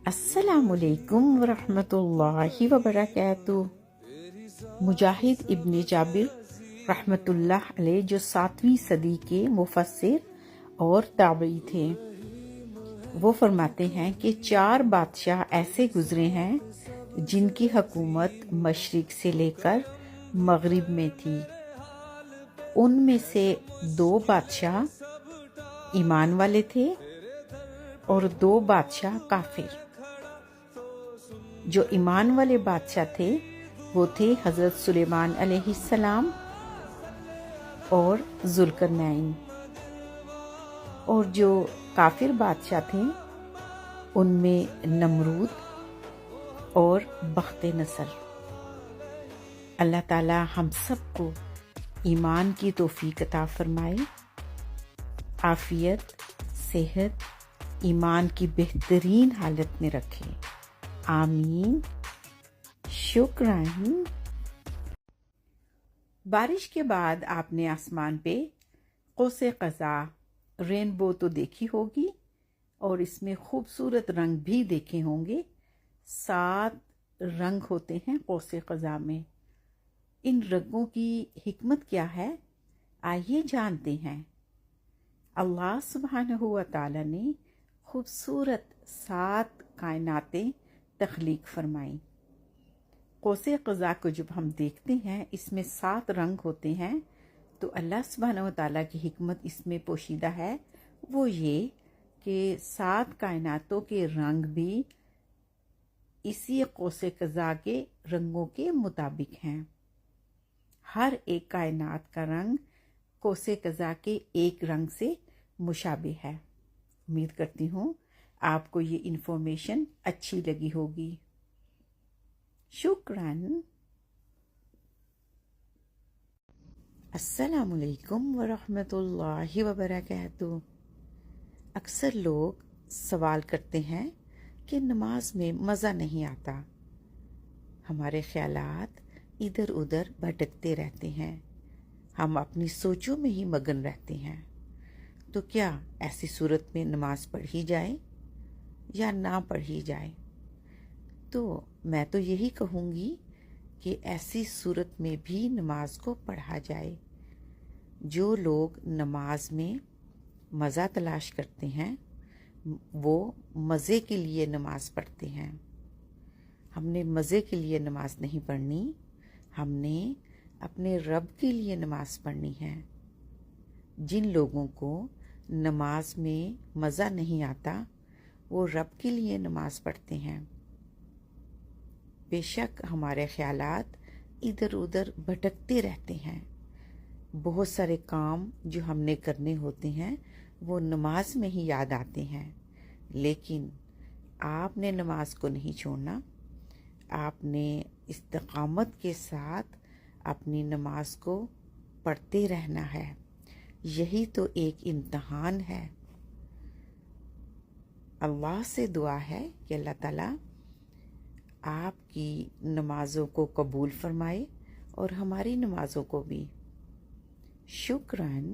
السلام علیکم ورحمۃ اللہ وبرکاتہ۔ مجاہد ابن جابر رحمۃ اللہ علیہ جو 7ویں صدی کے مفسر اور تابعی تھے، وہ فرماتے ہیں کہ 4 بادشاہ ایسے گزرے ہیں جن کی حکومت مشرق سے لے کر مغرب میں تھی۔ ان میں سے 2 بادشاہ ایمان والے تھے اور 2 بادشاہ کافر۔ جو ایمان والے بادشاہ تھے وہ تھے حضرت سلیمان علیہ السلام اور ذوالقرنین، اور جو کافر بادشاہ تھے ان میں نمرود اور بخت نصر۔ اللہ تعالی ہم سب کو ایمان کی توفیق عطا فرمائے، عافیت، صحت، ایمان کی بہترین حالت میں رکھے، آمین۔ شکراً۔ بارش کے بعد آپ نے آسمان پہ قوس قزح رینبو تو دیکھی ہوگی، اور اس میں خوبصورت رنگ بھی دیکھے ہوں گے۔ 7 رنگ ہوتے ہیں قوس قزح میں۔ ان رنگوں کی حکمت کیا ہے، آئیے جانتے ہیں۔ اللہ سبحانہ و تعالی نے خوبصورت 7 کائناتیں تخلیق فرمائیں۔ قوس قزح کو جب ہم دیکھتے ہیں، اس میں 7 رنگ ہوتے ہیں، تو اللہ سبحانہ و تعالیٰ کی حکمت اس میں پوشیدہ ہے، وہ یہ کہ 7 کائناتوں کے رنگ بھی اسی قوس قزح کے رنگوں کے مطابق ہیں۔ ہر ایک کائنات کا رنگ قوس قزح کے ایک رنگ سے مشابہ ہے۔ امید کرتی ہوں آپ کو یہ انفارمیشن اچھی لگی ہوگی۔ شکراً۔ السلام علیکم ورحمۃ اللہ وبرکاتہ۔ اکثر لوگ سوال کرتے ہیں کہ نماز میں مزہ نہیں آتا، ہمارے خیالات ادھر ادھر بھٹکتے رہتے ہیں، ہم اپنی سوچوں میں ہی مگن رہتے ہیں، تو کیا ایسی صورت میں نماز پڑھی جائے یا نہ پڑھی جائے؟ تو میں تو یہی کہوں گی کہ ایسی صورت میں بھی نماز کو پڑھا جائے۔ جو لوگ نماز میں مزہ تلاش کرتے ہیں وہ مزے کے لیے نماز پڑھتے ہیں۔ ہم نے مزے کے لیے نماز نہیں پڑھنی، ہم نے اپنے رب کے لیے نماز پڑھنی ہے۔ جن لوگوں کو نماز میں مزہ نہیں آتا وہ رب کے لیے نماز پڑھتے ہیں۔ بے شک ہمارے خیالات ادھر ادھر بھٹکتے رہتے ہیں، بہت سارے کام جو ہم نے کرنے ہوتے ہیں وہ نماز میں ہی یاد آتے ہیں، لیکن آپ نے نماز کو نہیں چھوڑنا، آپ نے استقامت کے ساتھ اپنی نماز کو پڑھتے رہنا ہے۔ یہی تو ایک امتحان ہے۔ اللہ سے دعا ہے کہ اللہ تعالیٰ آپ کی نمازوں کو قبول فرمائے اور ہماری نمازوں کو بھی۔ شکراً۔